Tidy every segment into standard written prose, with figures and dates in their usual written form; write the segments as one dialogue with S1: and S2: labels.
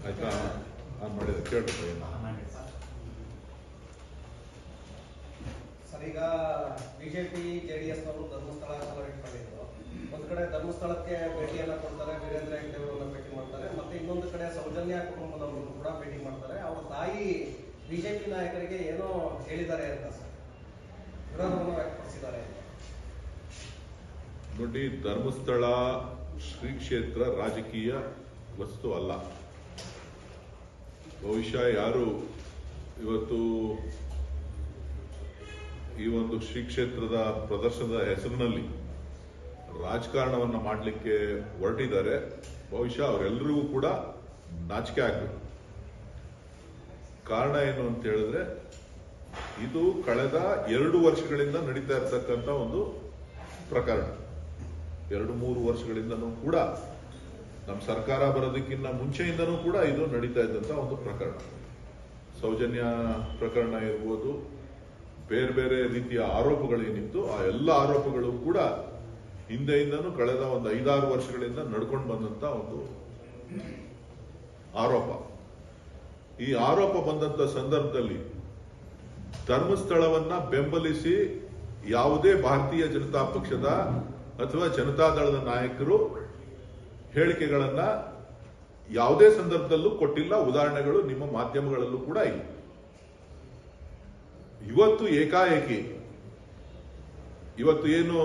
S1: ಆಯ್ತಾ ನಾನು ಮಾಡಿದೆ ಕೇಳ್ಬೇಕು
S2: ಸರ್. ಈಗ ಬಿಜೆಪಿ ಜೆಡಿಎಸ್ ನವರು ಧರ್ಮಸ್ಥಳ ಇಟ್ಕೊಂಡಿದ್ರು. ಒಂದು ಕಡೆ ಧರ್ಮಸ್ಥಳಕ್ಕೆ ಭೇಟಿಯನ್ನ ಕೊಡ್ತಾರೆ, ವೀರೇಂದ್ರ ಹೆಗ್ಗಡೆಯವರನ್ನ ಭೇಟಿ ಮಾಡ್ತಾರೆ, ಮತ್ತೆ ಇನ್ನೊಂದು ಕಡೆ ಸೌಜನ್ಯ ಕುಟುಂಬದವರು ಕೂಡ ಭೇಟಿ ಮಾಡ್ತಾರೆ. ಅವ್ರ ತಾಯಿ ಬಿಜೆಪಿ ನಾಯಕರಿಗೆ ಏನೋ ಹೇಳಿದ್ದಾರೆ ಅಂತ ಸರ್, ವಿರೋಧವನ್ನು ವ್ಯಕ್ತಪಡಿಸಿದ್ದಾರೆ.
S1: ನೋಡಿ, ಧರ್ಮಸ್ಥಳ ಶ್ರೀ ಕ್ಷೇತ್ರ ರಾಜಕೀಯ ವಸ್ತು ಅಲ್ಲ. ಬಹುಶಃ ಯಾರು ಇವತ್ತು ಈ ಒಂದು ಶ್ರೀ ಕ್ಷೇತ್ರದ ಪ್ರದರ್ಶನದ ಹೆಸರಿನಲ್ಲಿ ರಾಜಕಾರಣವನ್ನ ಮಾಡಲಿಕ್ಕೆ ಹೊರಟಿದ್ದಾರೆ, ಬಹುಶಃ ಅವರೆಲ್ಲರಿಗೂ ಕೂಡ ನಾಚಿಕೆ ಆಗಬೇಕು. ಕಾರಣ ಏನು ಅಂತ ಹೇಳಿದ್ರೆ, ಇದು ಕಳೆದ 2 ವರ್ಷಗಳಿಂದ ನಡೀತಾ ಇರತಕ್ಕಂಥ ಒಂದು ಪ್ರಕರಣ. 2-3 ವರ್ಷಗಳಿಂದನೂ ಕೂಡ, ನಮ್ಮ ಸರ್ಕಾರ ಬರೋದಕ್ಕಿಂತ ಮುಂಚೆಯಿಂದನೂ ಕೂಡ ಇದು ನಡೀತಾ ಇದ್ದಂಥ ಒಂದು ಪ್ರಕರಣ. ಸೌಜನ್ಯ ಪ್ರಕರಣ ಇರ್ಬೋದು, ಬೇರೆ ಬೇರೆ ರೀತಿಯ ಆರೋಪಗಳೇನಿತ್ತು, ಆ ಎಲ್ಲ ಆರೋಪಗಳು ಕೂಡ ಹಿಂದೆಯಿಂದನೂ ಕಳೆದ ಒಂದು 5-6 ವರ್ಷಗಳಿಂದ ನಡ್ಕೊಂಡು ಬಂದಂತ ಒಂದು ಆರೋಪ. ಈ ಆರೋಪ ಬಂದಂತ ಸಂದರ್ಭದಲ್ಲಿ ಧರ್ಮಸ್ಥಳವನ್ನ ಬೆಂಬಲಿಸಿ ಯಾವುದೇ ಭಾರತೀಯ ಜನತಾ ಪಕ್ಷದ ಅಥವಾ ಜನತಾದಳದ ನಾಯಕರು ಹೇಳಿಕೆಗಳನ್ನ ಯಾವುದೇ ಸಂದರ್ಭದಲ್ಲೂ ಕೊಟ್ಟಿಲ್ಲ. ಉದಾಹರಣೆಗಳು ನಿಮ್ಮ ಮಾಧ್ಯಮಗಳಲ್ಲೂ ಕೂಡ ಇಲ್ಲ. ಇವತ್ತು ಏಕಾಏಕಿ ಇವತ್ತು ಏನು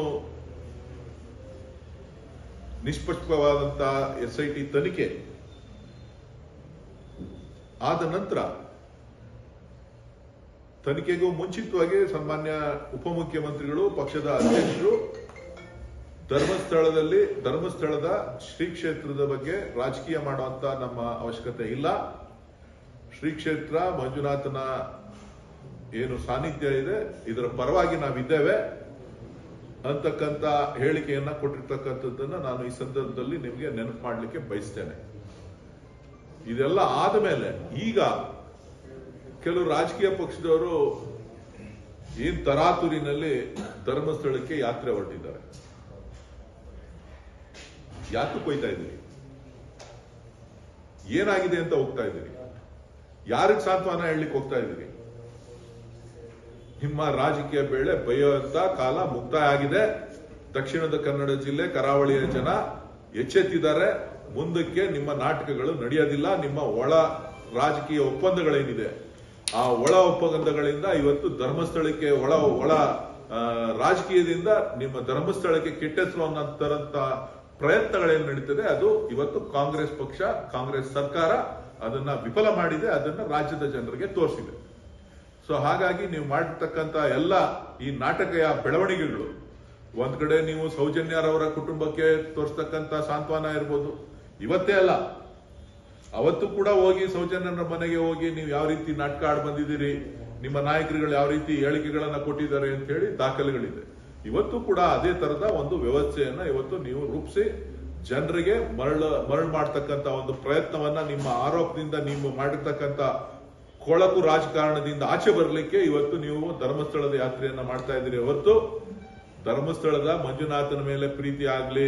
S1: ನಿಷ್ಪಕ್ಷವಾದಂತ SIT ತನಿಖೆ ಆದ ನಂತರ, ತನಿಖೆಗೂ ಮುಂಚಿತವಾಗಿ ಸನ್ಮಾನ್ಯ ಉಪಮುಖ್ಯಮಂತ್ರಿಗಳು, ಪಕ್ಷದ ಅಧ್ಯಕ್ಷರು ಧರ್ಮಸ್ಥಳದ ಶ್ರೀ ಕ್ಷೇತ್ರದ ಬಗ್ಗೆ ರಾಜಕೀಯ ಮಾಡುವಂತ ನಮ್ಮ ಅವಶ್ಯಕತೆ ಇಲ್ಲ, ಶ್ರೀ ಕ್ಷೇತ್ರ ಮಂಜುನಾಥನ ಏನು ಸಾನ್ನಿಧ್ಯ ಇದೆ ಇದರ ಪರವಾಗಿ ನಾವಿದ್ದೇವೆ ಅಂತಕ್ಕಂಥ ಹೇಳಿಕೆಯನ್ನ ಕೊಟ್ಟಿರ್ತಕ್ಕಂಥದ್ದನ್ನ ನಾನು ಈ ಸಂದರ್ಭದಲ್ಲಿ ನಿಮಗೆ ನೆನಪು ಮಾಡಲಿಕ್ಕೆ ಬಯಸ್ತೇನೆ. ಇದೆಲ್ಲ ಆದ ಮೇಲೆ ಈಗ ಕೆಲವು ರಾಜಕೀಯ ಪಕ್ಷದವರು ಏನ್ ತರಾತುರಿನಲ್ಲಿ ಧರ್ಮಸ್ಥಳಕ್ಕೆ ಯಾತ್ರೆ ಹೊರಟಿದ್ದಾರೆ. ಯಾಕೆ ಹೋಗ್ತಾ ಇದ್ದೀರಿ? ಏನಾಗಿದೆ ಅಂತ ಹೋಗ್ತಾ ಇದ್ದೀರಿ? ಯಾರಿಗೆ ಸಾಂತ್ವನ ಹೇಳಲಿಕ್ಕೆ ಹೋಗ್ತಾ ಇದ್ದೀರಿ? ನಿಮ್ಮ ರಾಜಕೀಯ ಬೇಳೆ ಬೈಯುವಂತ ಕಾಲ ಮುಕ್ತಾಯ ಆಗಿದೆ. ದಕ್ಷಿಣದ ಕನ್ನಡ ಜಿಲ್ಲೆ, ಕರಾವಳಿಯ ಜನ ಎಚ್ಚೆತ್ತಿದ್ದಾರೆ. ಮುಂದಕ್ಕೆ ನಿಮ್ಮ ನಾಟಕಗಳು ನಡೆಯೋದಿಲ್ಲ. ನಿಮ್ಮ ಒಳ ರಾಜಕೀಯ ಒಪ್ಪಂದಗಳೇನಿದೆ, ಆ ಒಳ ಒಪ್ಪಂದಗಳಿಂದ ಇವತ್ತು ಧರ್ಮಸ್ಥಳಕ್ಕೆ ಒಳ ರಾಜಕೀಯದಿಂದ ನಿಮ್ಮ ಧರ್ಮಸ್ಥಳಕ್ಕೆ ಕೆಟ್ಟ ಹೆಸರು ಅನ್ನೋಂತ ಪ್ರಯತ್ನಗಳೇನು ನಡೀತದೆ, ಅದು ಇವತ್ತು ಕಾಂಗ್ರೆಸ್ ಪಕ್ಷ, ಕಾಂಗ್ರೆಸ್ ಸರ್ಕಾರ ಅದನ್ನ ವಿಫಲ ಮಾಡಿದೆ, ಅದನ್ನ ರಾಜ್ಯದ ಜನರಿಗೆ ತೋರಿಸಿದೆ. ಸೊ ಹಾಗಾಗಿ ನೀವು ಮಾಡಿರ್ತಕ್ಕಂಥ ಎಲ್ಲ ಈ ನಾಟಕೀಯ ಬೆಳವಣಿಗೆಗಳು, ಒಂದ್ ಕಡೆ ನೀವು ಸೌಜನ್ಯರವರ ಕುಟುಂಬಕ್ಕೆ ತೋರಿಸ್ತಕ್ಕಂಥ ಸಾಂತ್ವನ ಇರ್ಬೋದು, ಇವತ್ತೇ ಅಲ್ಲ ಅವತ್ತು ಕೂಡ ಹೋಗಿ ಸೌಜನ್ಯರ ಮನೆಗೆ ಹೋಗಿ ನೀವು ಯಾವ ರೀತಿ ನಾಟಕ ಆಡ್ ಬಂದಿದ್ದೀರಿ, ನಿಮ್ಮ ನಾಯಕರುಗಳು ಯಾವ ರೀತಿ ಹೇಳಿಕೆಗಳನ್ನ ಕೊಟ್ಟಿದ್ದಾರೆ ಅಂತ ಹೇಳಿ ದಾಖಲೆಗಳಿದೆ. ಇವತ್ತು ಕೂಡ ಅದೇ ತರದ ಒಂದು ವ್ಯವಸ್ಥೆಯನ್ನ ಇವತ್ತು ನೀವು ರೂಪಿಸಿ ಜನರಿಗೆ ಮರಳು ಮಾಡ್ತಕ್ಕಂಥ ಒಂದು ಪ್ರಯತ್ನವನ್ನ, ನಿಮ್ಮ ಆರೋಪದಿಂದ ನೀವು ಮಾಡಿರ್ತಕ್ಕಂಥ ಕೊಳಕು ರಾಜಕಾರಣದಿಂದ ಆಚೆ ಬರಲಿಕ್ಕೆ ಇವತ್ತು ನೀವು ಧರ್ಮಸ್ಥಳದ ಯಾತ್ರೆಯನ್ನ ಮಾಡ್ತಾ ಇದ್ದೀರಿ. ಹೊರತು ಧರ್ಮಸ್ಥಳದ ಮಂಜುನಾಥನ ಮೇಲೆ ಪ್ರೀತಿ ಆಗ್ಲಿ,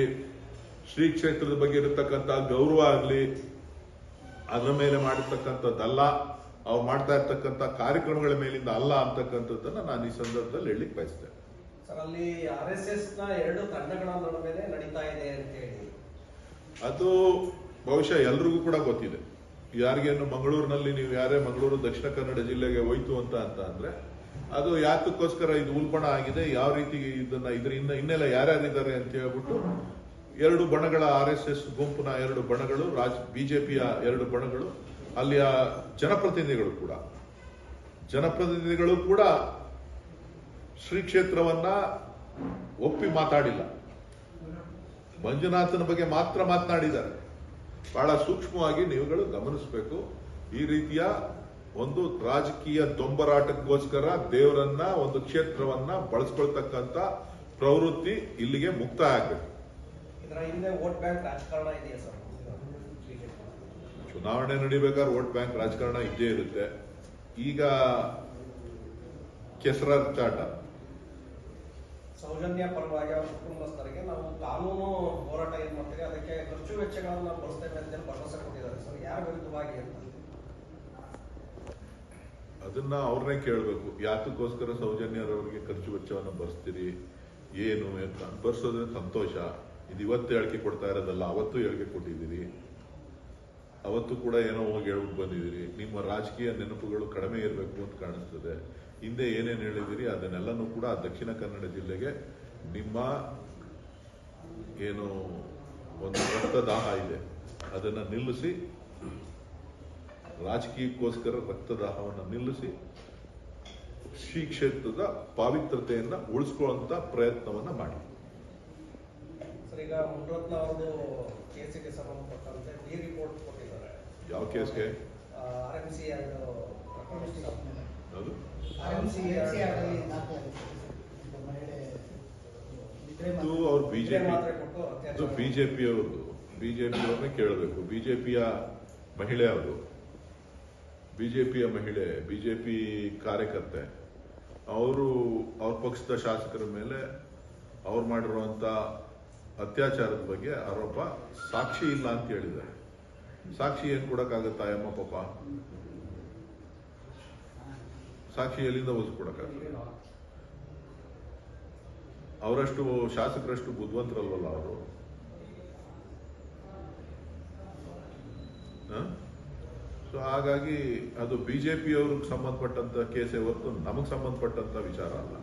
S1: ಶ್ರೀ ಕ್ಷೇತ್ರದ ಬಗ್ಗೆ ಇರತಕ್ಕಂಥ ಗೌರವ ಆಗ್ಲಿ, ಅದರ ಮೇಲೆ ಮಾಡಿರ್ತಕ್ಕಂಥದ್ದಲ್ಲ, ಅವ್ರು ಮಾಡ್ತಾ ಇರ್ತಕ್ಕಂಥ ಕಾರ್ಯಕ್ರಮಗಳ ಮೇಲಿಂದ ಅಲ್ಲ ಅಂತಕ್ಕಂಥದ್ದನ್ನ ನಾನು ಈ ಸಂದರ್ಭದಲ್ಲಿ ಹೇಳಲಿಕ್ಕೆ ಬಯಸ್ತೇನೆ.
S2: ಸರ್, ಅಲ್ಲಿ RSS ನ 2 ತಂಡಗಳ ನಡುವೆ ನಡೀತಾ ಇದೆ ಅಂತ ಹೇಳಿ
S1: ಅದು ಬಹುಶಃ ಎಲ್ರಿಗೂ ಕೂಡ ಗೊತ್ತಿದೆ. ಯಾರಿಗೇನು ಮಂಗಳೂರಿನಲ್ಲಿ ನೀವು ಯಾರೇ ಮಂಗಳೂರು ದಕ್ಷಿಣ ಕನ್ನಡ ಜಿಲ್ಲೆಗೆ ಹೋಯ್ತು ಅಂತ ಅಂದ್ರೆ ಅದು ಯಾತಕ್ಕೋಸ್ಕರ ಇದು ಉಲ್ಬಣ ಆಗಿದೆ, ಯಾವ ರೀತಿ ಇದ್ರ ಇನ್ನೆಲ್ಲ ಯಾರ್ಯಾರಿದ್ದಾರೆ ಅಂತ ಹೇಳ್ಬಿಟ್ಟು 2 ಬಣಗಳ RSS ಗುಂಪಿನ 2 ಬಣಗಳು, ಬಿಜೆಪಿಯ 2 ಬಣಗಳು, ಅಲ್ಲಿಯ ಜನಪ್ರತಿನಿಧಿಗಳು ಕೂಡ ಶ್ರೀ ಕ್ಷೇತ್ರವನ್ನ ಒಪ್ಪಿ ಮಾತಾಡಿಲ್ಲ. ಮಂಜುನಾಥನ ಬಗ್ಗೆ ಮಾತ್ರ ಮಾತನಾಡಿದ್ದಾರೆ. ಬಹಳ ಸೂಕ್ಷ್ಮವಾಗಿ ನೀವುಗಳು ಗಮನಿಸಬೇಕು. ಈ ರೀತಿಯ ಒಂದು ರಾಜಕೀಯ ದೊಂಬರಾಟಕ್ಕೋಸ್ಕರ ದೇವರನ್ನ, ಒಂದು ಕ್ಷೇತ್ರವನ್ನ ಬಳಸ್ಕೊಳ್ತಕ್ಕಂಥ ಪ್ರವೃತ್ತಿ ಇಲ್ಲಿಗೆ ಮುಕ್ತಾಯ ಆಗಬೇಕು.
S2: ಇದರ ಹಿಂದೆ ವೋಟ್ ಬ್ಯಾಂಕ್ ರಾಜಕಾರಣ ಇದೆಯಾ ಸರ್?
S1: ಚುನಾವಣೆ ನಡಿಬೇಕಾದ್ರೆ ವೋಟ್ ಬ್ಯಾಂಕ್ ರಾಜಕಾರಣ ಇದ್ದೇ ಇರುತ್ತೆ. ಈಗ ಕೆಸರಾಚಾಟ,
S2: ಸೌಜನ್ಯ ಪರವಾಗಿ ಅವರ ಕುಟುಂಬಸ್ಥರಿಗೆ ನಾವು ಕಾನೂನು ಹೋರಾಟ ಏನ್ ಮಾಡ್ತೀವಿ, ಅದಕ್ಕೆ ಖರ್ಚು ವೆಚ್ಚಗಳನ್ನು ನಾವು ಬಳಸ್ತೇವೆ ಅಂತ ಭರವಸೆ ಕೊಟ್ಟಿದ್ದಾರೆ ಸರ್. ಯಾರ ವಿರುದ್ಧ ಪೂರ್ವಕವಾಗಿ ಅಂತ.
S1: ಅದನ್ನ ಅವ್ರನ್ನೇ ಕೇಳಬೇಕು. ಯಾತಕ್ಕೋಸ್ಕರ ಸೌಜನ್ಯರವರಿಗೆ ಖರ್ಚು ವೆಚ್ಚವನ್ನು ಬರ್ಸ್ತೀರಿ, ಏನು ಅಂತ ಬರ್ಸೋದ್ರೆ ಸಂತೋಷ. ಇದು ಇವತ್ತು ಹೇಳಿಕೆ ಕೊಡ್ತಾ ಇರೋದಲ್ಲ, ಅವತ್ತು ಹೇಳಿಕೆ ಕೊಟ್ಟಿದ್ದೀರಿ. ಅವತ್ತು ಕೂಡ ಏನೋ ಹೋಗಿ ಹೇಳ್ಬಿಟ್ಟು ಬಂದಿದ್ದೀರಿ. ನಿಮ್ಮ ರಾಜಕೀಯ ನೆನಪುಗಳು ಕಡಿಮೆ ಇರಬೇಕು ಅಂತ ಕಾಣಿಸ್ತದೆ. ಹಿಂದೆ ಏನೇನು ಹೇಳಿದಿರಿ ಅದನ್ನೆಲ್ಲನೂ ಕೂಡ ದಕ್ಷಿಣ ಕನ್ನಡ ಜಿಲ್ಲೆಗೆ ನಿಮ್ಮ ಏನು ಒಂದು ರಕ್ತದಾಹ ಇದೆ ಅದನ್ನು ನಿಲ್ಲಿಸಿ, ರಾಜಕೀಯಕ್ಕೋಸ್ಕರ ರಕ್ತದಾಹವನ್ನು ನಿಲ್ಲಿಸಿ ಶ್ರೀ ಕ್ಷೇತ್ರದ ಪಾವಿತ್ರತೆಯನ್ನ ಉಳಿಸ್ಕೊಳ್ಳುವಂತ ಪ್ರಯತ್ನವನ್ನ ಮಾಡಿ.
S2: ಸರ್, ಈಗ ಮುನ್ರತ್ನ ಅವರು ಕೇಸಿಗೆ ಸಂಬಂಧಪಟ್ಟಂತೆ ಡಿ ರಿಪೋರ್ಟ್ ಕೊಟ್ಟಿದ್ದಾರೆ.
S1: ಯಾವ ಕೇಸ್ಗೆ?
S2: RMC
S1: ಅದು ಅವ್ರು ಬಿಜೆಪಿ ಅವ್ರದ್ದು, ಬಿಜೆಪಿಯವ್ರನ್ನೇ ಕೇಳಬೇಕು. ಬಿಜೆಪಿಯ ಮಹಿಳೆ ಅವರು, ಬಿಜೆಪಿಯ ಮಹಿಳೆ, ಬಿಜೆಪಿ ಕಾರ್ಯಕರ್ತೆ, ಅವರು ಅವ್ರ ಪಕ್ಷದ ಶಾಸಕರ ಮೇಲೆ ಅವ್ರು ಮಾಡಿರುವಂತ ಅತ್ಯಾಚಾರದ ಬಗ್ಗೆ ಆರೋಪ, ಸಾಕ್ಷಿ ಇಲ್ಲ ಅಂತ ಹೇಳಿದ್ದಾರೆ. ಸಾಕ್ಷಿ ಏನ್ ಕೊಡಕ್ಕಾಗತ್ತಾ ಅಮ್ಮ ಪಾಪ? ಸಾಕ್ಷಿ ಎಲ್ಲಿಂದ ಕೊಡಕ್ಕಾಗಲ್ಲ? ಅವರಷ್ಟು ಶಾಸಕರಷ್ಟು ಬುದ್ಧಿವಂತರಲ್ವಲ್ಲ ಅವರು. ಸೊ ಹಾಗಾಗಿ ಅದು ಬಿಜೆಪಿಯವ್ರಿಗೆ ಸಂಬಂಧಪಟ್ಟಂತ ಕೇಸೇ ಹೊರತು ನಮಗೆ ಸಂಬಂಧಪಟ್ಟಂತ ವಿಚಾರ ಅಲ್ಲ.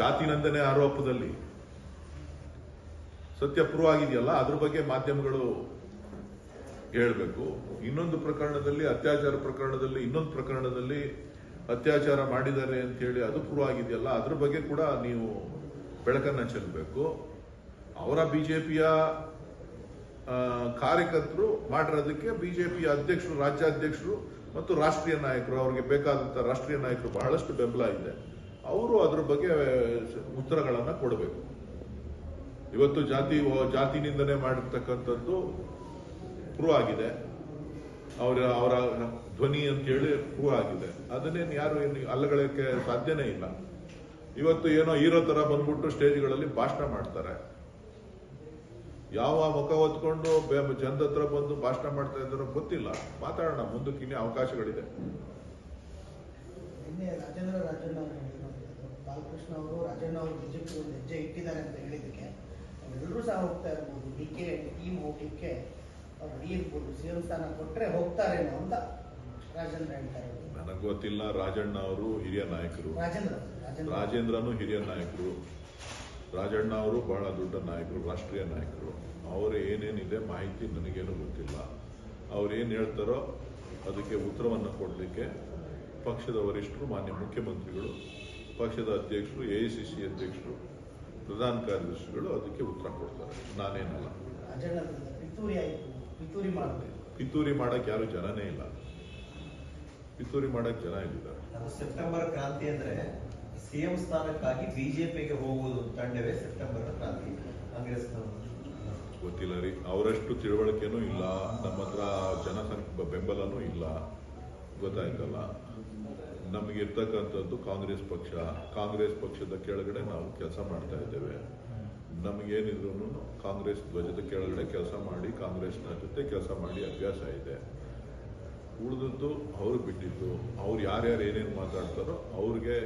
S1: ಜಾತಿ ನಂದನೆ ಆರೋಪದಲ್ಲಿ ಸತ್ಯ ಪ್ರೂವ್ ಆಗಿದೆಯಲ್ಲ, ಅದ್ರ ಬಗ್ಗೆ ಮಾಧ್ಯಮಗಳು ಹೇಳ್ಬೇಕು. ಇನ್ನೊಂದು ಪ್ರಕರಣದಲ್ಲಿ, ಅತ್ಯಾಚಾರ ಪ್ರಕರಣದಲ್ಲಿ, ಇನ್ನೊಂದು ಪ್ರಕರಣದಲ್ಲಿ ಅತ್ಯಾಚಾರ ಮಾಡಿದ್ದಾರೆ ಅಂತ ಹೇಳಿ ಅದು ಪ್ರೂವ್ ಆಗಿದೆಯಲ್ಲ, ಅದ್ರ ಬಗ್ಗೆ ಕೂಡ ನೀವು ಬೆಳಕನ್ನ ಚೆಲ್ಲಬೇಕು. ಅವರ ಬಿಜೆಪಿಯ ಕಾರ್ಯಕರ್ತರು ಮಾಡಿರೋದಕ್ಕೆ ಬಿಜೆಪಿಯ ಅಧ್ಯಕ್ಷರು, ರಾಜ್ಯಾಧ್ಯಕ್ಷರು ಮತ್ತು ರಾಷ್ಟ್ರೀಯ ನಾಯಕರು, ಅವ್ರಿಗೆ ಬೇಕಾದಂತ ರಾಷ್ಟ್ರೀಯ ನಾಯಕರು ಬಹಳಷ್ಟು ಬೆಂಬಲ ಇದೆ. ಅವರು ಅದ್ರ ಬಗ್ಗೆ ಉತ್ತರಗಳನ್ನ ಕೊಡಬೇಕು. ಇವತ್ತು ಜಾತಿ ನಿಂದನೆ ಮಾಡಿರ್ತಕ್ಕಂಥದ್ದು ಪ್ರೂವ್ ಆಗಿದೆ, ಅವರ ಧ್ವನಿ ಅಂತ ಹೇಳಿ ಪ್ರೂವ್ ಆಗಿದೆ. ಅದನ್ನೇನು ಯಾರು ಅಲ್ಲಗಳಕ್ಕೆ ಸಾಧ್ಯನೇ ಇಲ್ಲ. ಇವತ್ತು ಏನೋ ಹೀರೋ ತರ ಬಂದ್ಬಿಟ್ಟು ಸ್ಟೇಜ್ಗಳಲ್ಲಿ ಭಾಷಣ ಮಾಡ್ತಾರೆ. ಯಾವ ಮುಖ ಹೊತ್ಕೊಂಡು ಜನದ ಹತ್ರ ಬಂದು ಭಾಷಣ ಮಾಡ್ತಾ ಇದ್ದಾರೋ ಗೊತ್ತಿಲ್ಲ. ಮಾತಾಡೋಣ, ಮುಂದಕ್ಕೆ ಇನ್ನೇ ಅವಕಾಶಗಳಿದೆ.
S3: ರಾಜೇಂದ್ರ ರಾಜಣ್ಣ ಅವರು ಬಾಲಕೃಷ್ಣ ಅವರು ರಾಜಣ್ಣ ಅವರು ಬಿಜೆಪಿ ಒಂದು ಹೆಜ್ಜೆ ಇಟ್ಟಿದ್ದಾರೆ ಅಂತ ಹೇಳಿದಕ್ಕೆ ಎಲ್ಲರೂ ಸಹ ಹೋಗ್ತಾ ಇರ್ಬೋದು. ಡಿಕೆ ಟೀಮ್ ಹೋಗ್ಲಿಕ್ಕೆ ಅವ್ರು ರೆಡಿ ಇರ್ಬೋದು, ಸಿಎಂ ಸ್ಥಾನ ಕೊಟ್ಟರೆ ಹೋಗ್ತಾರೇನೋ ಅಂತ ರಾಜೇಂದ್ರ ಹೇಳ್ತಾರೆ.
S1: ನನಗೆ ಗೊತ್ತಿಲ್ಲ. ರಾಜಣ್ಣ ಅವರು ಹಿರಿಯ ನಾಯಕರು, ರಾಜೇಂದ್ರನು ಹಿರಿಯ ನಾಯಕರು, ರಾಜಣ್ಣ ಅವರು ಬಹಳ ದೊಡ್ಡ ನಾಯಕರು, ರಾಷ್ಟ್ರೀಯ ನಾಯಕರು. ಅವರು ಏನೇನಿದೆ ಮಾಹಿತಿ ನನಗೇನು ಗೊತ್ತಿಲ್ಲ. ಅವ್ರೇನು ಹೇಳ್ತಾರೋ ಅದಕ್ಕೆ ಉತ್ತರವನ್ನು ಕೊಡಲಿಕ್ಕೆ ಪಕ್ಷದ ವರಿಷ್ಠರು, ಮಾನ್ಯ ಮುಖ್ಯಮಂತ್ರಿಗಳು, ಪಕ್ಷದ ಅಧ್ಯಕ್ಷರು, AICC ಅಧ್ಯಕ್ಷರು, ಪ್ರಧಾನ ಕಾರ್ಯದರ್ಶಿಗಳು ಅದಕ್ಕೆ ಉತ್ತರ ಕೊಡ್ತಾರೆ. ನಾನೇನಲ್ಲ. ಪಿತೂರಿ ಮಾಡಕ್ ಯಾರು ಜನನೇ ಇಲ್ಲ. ಪಿತೂರಿ ಮಾಡಕ್ ಜನ ಇಲ್ಲಿದ್ದಾರೆ.
S4: ಸೆಪ್ಟೆಂಬರ್ ಕ್ರಾಂತಿ ಅಂದ್ರೆ ಸಿಎಂ ಸ್ಥಾನಕ್ಕಾಗಿ ಬಿಜೆಪಿಗೆ ಹೋಗುವುದು ತಂಡವೇ ಸೆಪ್ಟೆಂಬರ್ ಕ್ರಾಂತಿ. ಕಾಂಗ್ರೆಸ್
S1: ಗೊತ್ತಿಲ್ಲ ರೀ, ಅವರಷ್ಟು ತಿಳುವಳಿಕೆನೂ ಇಲ್ಲ, ನಮ್ಮ ಹತ್ರ ಜನಸಂಖ್ಯೆ ಬೆಂಬಲನೂ ಇಲ್ಲ. ಗೊತ್ತಾಯ್ತಲ್ಲ, ನಮಗಿರ್ತಕ್ಕಂಥದ್ದು ಕಾಂಗ್ರೆಸ್ ಪಕ್ಷ. ಕಾಂಗ್ರೆಸ್ ಪಕ್ಷದ ಕೆಳಗಡೆ ನಾವು ಕೆಲಸ ಮಾಡ್ತಾ ಇದ್ದೇವೆ. ನಮಗೇನಿದ್ರು ಕಾಂಗ್ರೆಸ್ ಧ್ವಜದ ಕೆಳಗಡೆ ಕೆಲಸ ಮಾಡಿ, ಕಾಂಗ್ರೆಸ್ನ ಜೊತೆ ಕೆಲಸ ಮಾಡಿ ಅಭ್ಯಾಸ ಇದೆ. ಉಳಿದದ್ದು ಅವ್ರು ಬಿಟ್ಟಿದ್ದು. ಅವ್ರು ಯಾರ್ಯಾರು ಏನೇನು ಮಾತಾಡ್ತಾರೋ ಅವ್ರಿಗೆ